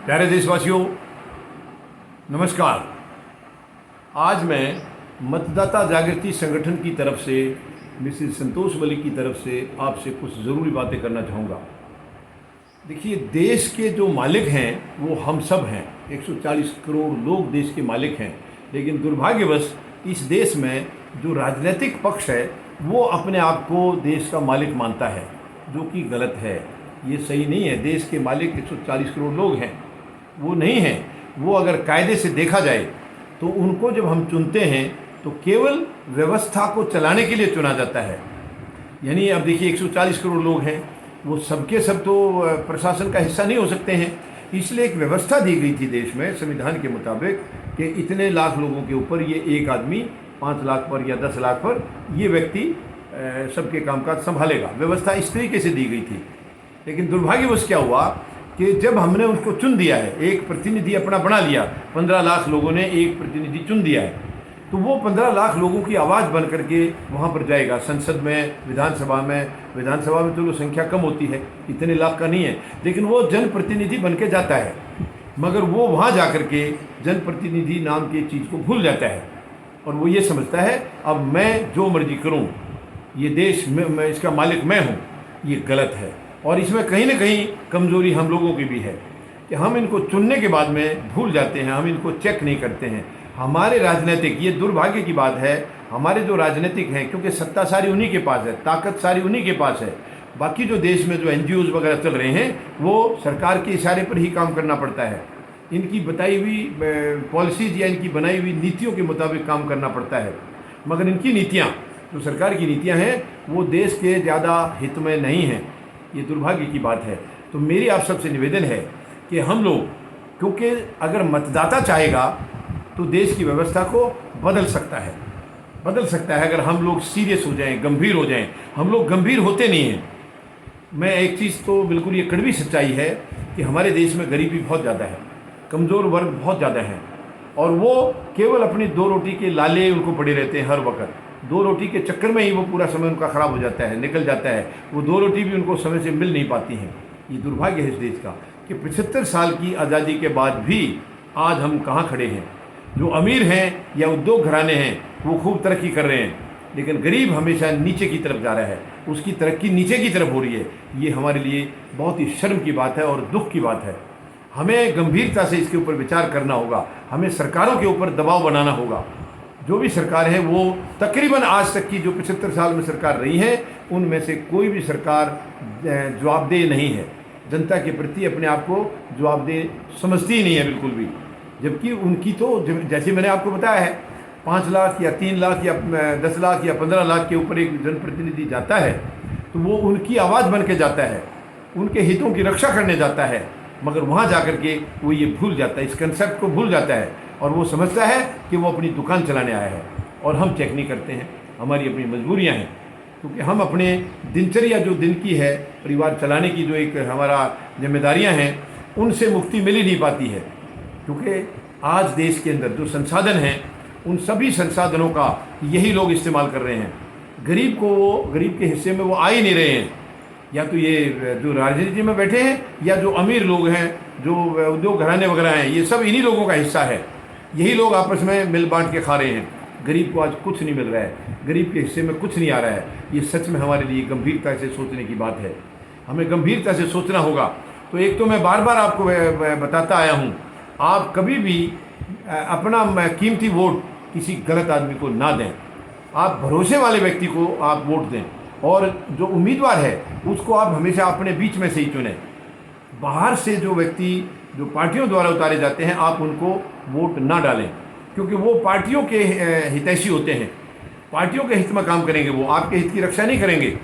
प्यारे देशवासियों, नमस्कार। आज मैं मतदाता जागृति संगठन की तरफ से मिसेस संतोष मलिक की तरफ से आपसे कुछ ज़रूरी बातें करना चाहूँगा। देखिए, देश के जो मालिक हैं वो हम सब हैं। 140 करोड़ लोग देश के मालिक हैं, लेकिन दुर्भाग्यवश इस देश में जो राजनीतिक पक्ष है वो अपने आप को देश का मालिक मानता है, जो कि गलत है। ये सही नहीं है। देश के मालिक 140 करोड़ लोग हैं, वो नहीं हैं। वो अगर कायदे से देखा जाए तो उनको जब हम चुनते हैं तो केवल व्यवस्था को चलाने के लिए चुना जाता है। यानी अब देखिए, 140 करोड़ लोग हैं, वो सबके सब तो प्रशासन का हिस्सा नहीं हो सकते हैं। इसलिए एक व्यवस्था दी गई थी देश में संविधान के मुताबिक कि इतने लाख लोगों के ऊपर ये एक आदमी 5 लाख पर या 10 लाख पर ये व्यक्ति सबके कामकाज संभालेगा। व्यवस्था इस तरीके से दी गई थी। लेकिन दुर्भाग्यवश क्या हुआ कि जब हमने उसको चुन दिया है, एक प्रतिनिधि अपना बना लिया, 15 लाख लोगों ने एक प्रतिनिधि चुन दिया है, तो वो 15 लाख लोगों की आवाज़ बन करके वहाँ पर जाएगा संसद में, विधानसभा में। विधानसभा में तो संख्या कम होती है, इतने लाख का नहीं है, लेकिन वो जनप्रतिनिधि बन के जाता है। मगर वो वहाँ जा कर के जनप्रतिनिधि नाम की चीज़ को भूल जाता है और वो ये समझता है अब मैं जो मर्जी करूँ, ये देश में मैं इसका मालिक मैं हूँ। ये गलत है। और इसमें कहीं ना कहीं कमज़ोरी हम लोगों की भी है कि हम इनको चुनने के बाद में भूल जाते हैं, हम इनको चेक नहीं करते हैं। हमारे राजनीतिक, ये दुर्भाग्य की बात है, हमारे जो राजनीतिक हैं, क्योंकि सत्ता सारी उन्हीं के पास है, ताकत सारी उन्हीं के पास है। बाकी जो देश में जो NGOs वगैरह चल रहे हैं वो सरकार के इशारे पर ही काम करना पड़ता है। इनकी बताई हुई पॉलिसीज़ या इनकी बनाई हुई नीतियों के मुताबिक काम करना पड़ता है। मगर इनकी नीतियाँ, जो सरकार की नीतियाँ हैं, वो देश के ज़्यादा हित में नहीं हैं। ये दुर्भाग्य की बात है। तो मेरी आप सबसे निवेदन है कि हम लोग, क्योंकि अगर मतदाता चाहेगा तो देश की व्यवस्था को बदल सकता है अगर हम लोग सीरियस हो जाएं, गंभीर हो जाएं। हम लोग गंभीर होते नहीं हैं। मैं एक चीज़ तो बिल्कुल ये कड़वी सच्चाई है कि हमारे देश में गरीबी बहुत ज़्यादा है, कमज़ोर वर्ग बहुत ज़्यादा है, और वो केवल अपनी 2 रोटी के लाले उनको पड़े रहते हैं। हर वक्त 2 रोटी के चक्कर में ही वो पूरा समय उनका ख़राब हो जाता है, निकल जाता है। वो 2 रोटी भी उनको समय से मिल नहीं पाती हैं। ये दुर्भाग्य है इस देश का कि 75 साल की आज़ादी के बाद भी आज हम कहाँ खड़े हैं। जो अमीर हैं या उद्योग घराने हैं वो खूब तरक्की कर रहे हैं, लेकिन गरीब हमेशा नीचे की तरफ जा रहा है, उसकी तरक्की नीचे की तरफ हो रही है। ये हमारे लिए बहुत ही शर्म की बात है और दुख की बात है। हमें गंभीरता से इसके ऊपर विचार करना होगा। हमें सरकारों के ऊपर दबाव बनाना होगा। जो भी सरकार है वो तकरीबन आज तक की जो 75 साल में सरकार रही है, उनमें से कोई भी सरकार जवाबदेह नहीं है। जनता के प्रति अपने आप को जवाबदेह समझती ही नहीं है बिल्कुल भी। जबकि उनकी तो, जैसे मैंने आपको बताया है, 5 लाख या 3 लाख या 10 लाख या 15 लाख के ऊपर एक जनप्रतिनिधि जाता है तो वो उनकी आवाज़ बन के जाता है, उनके हितों की रक्षा करने जाता है। मगर वहाँ जा कर के वो ये भूल जाता है, इस कंसेप्ट को भूल जाता है, और वो समझता है कि वो अपनी दुकान चलाने आया है। और हम चेक नहीं करते हैं। हमारी अपनी मजबूरियां हैं, क्योंकि हम अपने दिनचर्या जो दिन की है, परिवार चलाने की जो एक हमारा जिम्मेदारियां हैं, उनसे मुक्ति मिल ही नहीं पाती है। क्योंकि आज देश के अंदर जो संसाधन हैं, उन सभी संसाधनों का यही लोग इस्तेमाल कर रहे हैं। गरीब के हिस्से में वो आ ही नहीं रहे हैं। या तो ये जो राजनीति में बैठे हैं या जो अमीर लोग हैं, जो उद्योग घराने वगैरह हैं, ये सब इन्हीं लोगों का हिस्सा है। यही लोग आपस में मिल बांट के खा रहे हैं। गरीब को आज कुछ नहीं मिल रहा है, गरीब के हिस्से में कुछ नहीं आ रहा है। ये सच में हमारे लिए गंभीरता से सोचने की बात है। हमें गंभीरता से सोचना होगा। तो एक तो मैं बार बार आपको बताता आया हूँ, आप कभी भी अपना कीमती वोट किसी गलत आदमी को ना दें। आप भरोसे वाले व्यक्ति को आप वोट दें, और जो उम्मीदवार है उसको आप हमेशा अपने बीच में से ही चुनें। बाहर से जो व्यक्ति जो पार्टियों द्वारा उतारे जाते हैं, आप उनको वोट ना डालें, क्योंकि वो पार्टियों के हितैषी होते हैं। पार्टियों के हित में काम करेंगे, वो आपके हित की रक्षा नहीं करेंगे।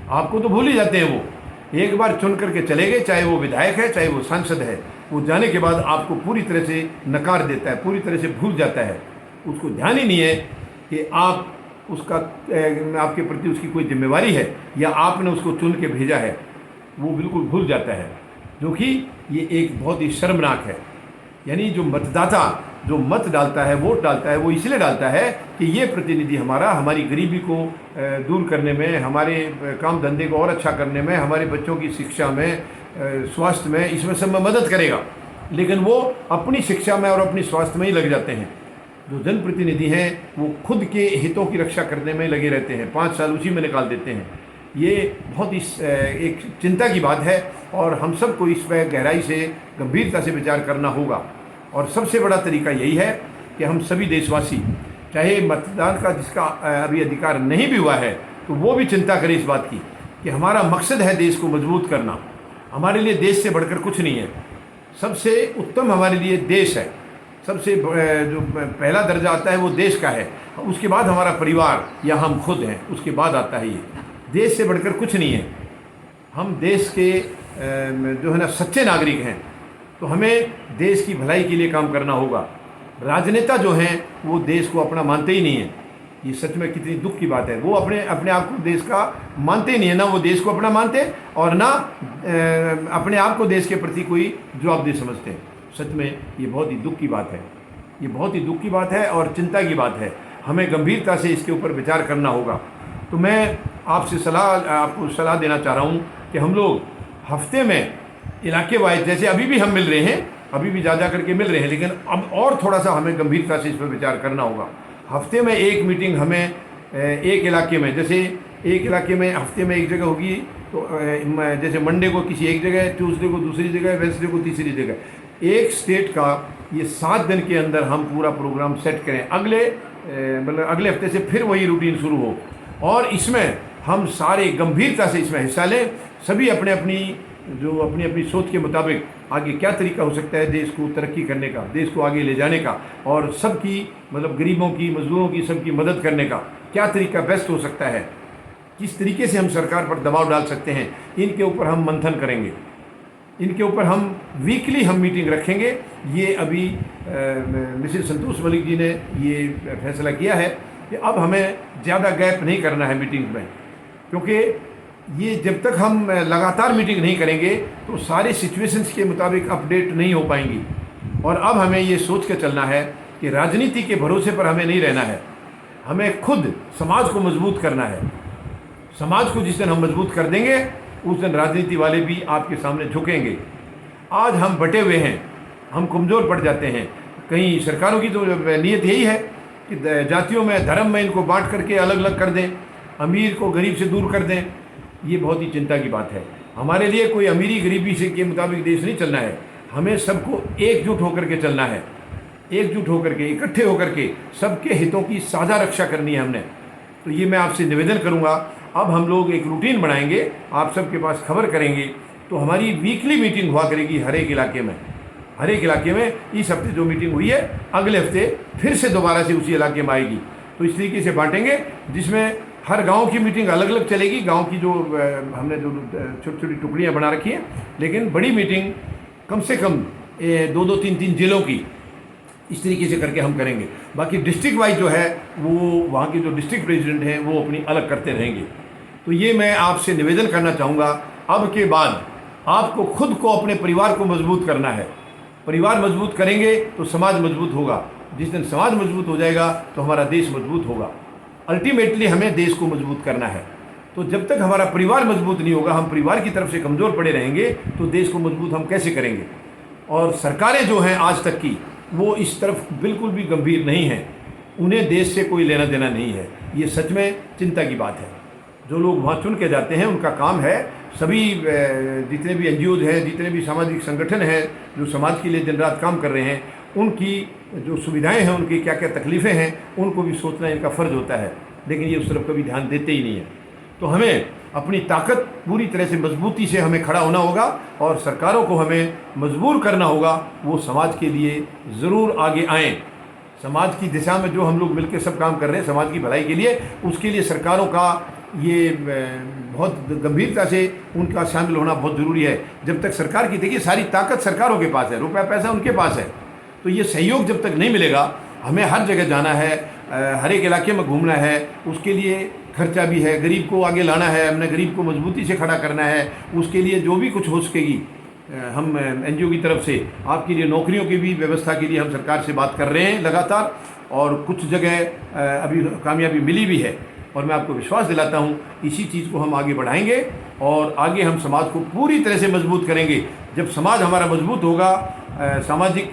आपको तो भूल ही जाते हैं। वो एक बार चुन करके चले गए, चाहे वो विधायक है चाहे वो सांसद है, वो जाने के बाद आपको पूरी तरह से नकार देता है, पूरी तरह से भूल जाता है। उसको ध्यान ही नहीं है कि आप उसका आपके प्रति उसकी कोई जिम्मेवारी है या आपने उसको चुन के भेजा है। वो बिल्कुल भूल जाता है, जो कि ये एक बहुत ही शर्मनाक है। यानी जो मतदाता जो मत डालता है, वोट डालता है, वो इसलिए डालता है कि ये प्रतिनिधि हमारी गरीबी को दूर करने में, हमारे काम धंधे को और अच्छा करने में, हमारे बच्चों की शिक्षा में, स्वास्थ्य में, इसमें सब में मदद करेगा। लेकिन वो अपनी शिक्षा में और अपनी स्वास्थ्य में ही लग जाते हैं। जो जनप्रतिनिधि हैं वो खुद के हितों की रक्षा करने में लगे रहते हैं, 5 साल उसी में निकाल देते हैं। ये बहुत ही एक चिंता की बात है और हम सबको इस पर गहराई से गंभीरता से विचार करना होगा। और सबसे बड़ा तरीका यही है कि हम सभी देशवासी, चाहे मतदान का जिसका अभी अधिकार नहीं भी हुआ है, तो वो भी चिंता करें इस बात की कि हमारा मकसद है देश को मजबूत करना। हमारे लिए देश से बढ़कर कुछ नहीं है। सबसे उत्तम हमारे लिए देश है। सबसे जो पहला दर्जा आता है वो देश का है, उसके बाद हमारा परिवार या हम खुद हैं, उसके बाद आता है ये। देश से बढ़कर कुछ नहीं है। हम देश के जो है ना सच्चे नागरिक हैं, तो हमें देश की भलाई के लिए काम करना होगा। राजनेता जो हैं वो देश को अपना मानते ही नहीं है। ये सच में कितनी दुख की बात है। वो अपने आप को देश का मानते ही नहीं है, ना वो देश को अपना मानते और ना अपने आप को देश के प्रति कोई जवाबदेह समझते हैं। सच में ये बहुत ही दुख की बात है। ये बहुत ही दुख की बात है और चिंता की बात है। हमें गंभीरता से इसके ऊपर विचार करना होगा। तो मैं आपको सलाह देना चाह रहा हूँ कि हम लोग हफ्ते में इलाके वाइज, जैसे अभी भी हम मिल रहे हैं, अभी भी जा करके मिल रहे हैं, लेकिन अब और थोड़ा सा हमें गंभीरता से इस पर विचार करना होगा। हफ्ते में एक मीटिंग हमें एक इलाके में, जैसे एक इलाके में हफ्ते में एक जगह होगी, तो जैसे मंडे को किसी एक जगह, ट्यूसडे को दूसरी जगह, वेडनेसडे को तीसरी जगह। एक स्टेट का ये 7 दिन के अंदर हम पूरा प्रोग्राम सेट करें। अगले हफ्ते से फिर वही रूटीन शुरू हो और इसमें हम सारे गंभीरता से इसमें हिस्सा लें। सभी अपनी अपनी सोच के मुताबिक आगे क्या तरीका हो सकता है देश को तरक्की करने का, देश को आगे ले जाने का, और सबकी गरीबों की, मजदूरों की, सबकी मदद करने का क्या तरीका बेस्ट हो सकता है, किस तरीके से हम सरकार पर दबाव डाल सकते हैं, इनके ऊपर हम मंथन करेंगे। इनके ऊपर हम वीकली मीटिंग रखेंगे। ये अभी मिसेस संतोष मलिक जी ने ये फैसला किया है कि अब हमें ज़्यादा गैप नहीं करना है मीटिंग में, क्योंकि ये जब तक हम लगातार मीटिंग नहीं करेंगे तो सारे सिचुएशंस के मुताबिक अपडेट नहीं हो पाएंगी। और अब हमें ये सोच कर चलना है कि राजनीति के भरोसे पर हमें नहीं रहना है। हमें खुद समाज को मजबूत करना है। समाज को जिस दिन हम मजबूत कर देंगे उस दिन राजनीति वाले भी आपके सामने झुकेंगे। आज हम बटे हुए हैं, हम कमज़ोर पड़ जाते हैं। कहीं सरकारों की तो नीयत यही है कि जातियों में, धर्म में इनको बांट करके अलग अलग कर दें, अमीर को गरीब से दूर कर दें। ये बहुत ही चिंता की बात है। हमारे लिए कोई अमीरी गरीबी से के मुताबिक देश नहीं चलना है। हमें सबको एकजुट होकर के चलना है, एकजुट होकर के, इकट्ठे होकर के सबके हितों की साझा रक्षा करनी है हमने। तो ये मैं आपसे निवेदन करूँगा। अब हम लोग एक रूटीन बनाएंगे, आप सबके पास खबर करेंगे, तो हमारी वीकली मीटिंग हुआ करेगी हर एक इलाके में। हर एक इलाके में इस हफ्ते जो मीटिंग हुई है, अगले हफ्ते फिर से दोबारा से उसी इलाके में आएगी। तो इस तरीके से बांटेंगे जिसमें हर गांव की मीटिंग अलग अलग चलेगी। गांव की जो हमने जो छोटी छोटी टुकड़ियां बना रखी हैं, लेकिन बड़ी मीटिंग कम से कम 2-2, 3-3 जिलों की, इस तरीके से करके हम करेंगे। बाकी डिस्ट्रिक्ट वाइज जो है वो वहाँ के जो डिस्ट्रिक्ट प्रेसिडेंट हैं वो अपनी अलग करते रहेंगे। तो ये मैं आपसे निवेदन करना चाहूँगा, अब के बाद आपको खुद को, अपने परिवार को मजबूत करना है। परिवार मजबूत करेंगे तो समाज मजबूत होगा। जिस दिन समाज मजबूत हो जाएगा तो हमारा देश मजबूत होगा। अल्टीमेटली हमें देश को मजबूत करना है। तो जब तक हमारा परिवार मजबूत नहीं होगा, हम परिवार की तरफ से कमज़ोर पड़े रहेंगे, तो देश को मजबूत हम कैसे करेंगे। और सरकारें जो हैं आज तक की, वो इस तरफ बिल्कुल भी गंभीर नहीं हैं। उन्हें देश से कोई लेना देना नहीं है। ये सच में चिंता की बात है। जो लोग वहाँ चुन के जाते हैं, उनका काम है, सभी जितने भी NGOs हैं, जितने भी सामाजिक संगठन हैं जो समाज के लिए दिन रात काम कर रहे हैं, उनकी जो सुविधाएं हैं, उनकी क्या क्या तकलीफ़ें हैं, उनको भी सोचना इनका फ़र्ज़ होता है। लेकिन ये उस तरफ कभी ध्यान देते ही नहीं है। तो हमें अपनी ताकत पूरी तरह से मजबूती से हमें खड़ा होना होगा और सरकारों को हमें मजबूर करना होगा वो समाज के लिए ज़रूर आगे आएँ। समाज की दिशा में जो हम लोग मिलकर सब काम कर रहे हैं समाज की भलाई के लिए, उसके लिए सरकारों का ये बहुत गंभीरता से उनका शामिल होना बहुत ज़रूरी है। जब तक सरकार की, देखिए सारी ताकत सरकारों के पास है, रुपया पैसा उनके पास है, तो ये सहयोग जब तक नहीं मिलेगा, हमें हर जगह जाना है, हर एक इलाके में घूमना है, उसके लिए खर्चा भी है, गरीब को आगे लाना है, हमने गरीब को मजबूती से खड़ा करना है, उसके लिए जो भी कुछ हो सकेगी हम NGO की तरफ से आपके लिए नौकरियों की भी व्यवस्था के लिए हम सरकार से बात कर रहे हैं लगातार, और कुछ जगह अभी कामयाबी मिली भी है। और मैं आपको विश्वास दिलाता हूँ इसी चीज़ को हम आगे बढ़ाएंगे और आगे हम समाज को पूरी तरह से मजबूत करेंगे। जब समाज हमारा मजबूत होगा, सामाजिक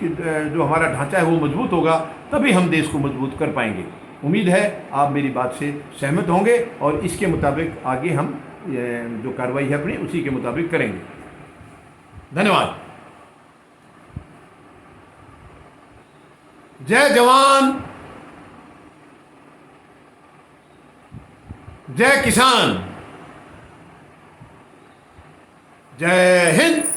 जो हमारा ढांचा है वो मजबूत होगा, तभी हम देश को मजबूत कर पाएंगे। उम्मीद है आप मेरी बात से सहमत होंगे और इसके मुताबिक आगे हम जो कार्रवाई है अपनी उसी के मुताबिक करेंगे। धन्यवाद। जय जवान, जय किसान, जय हिंद।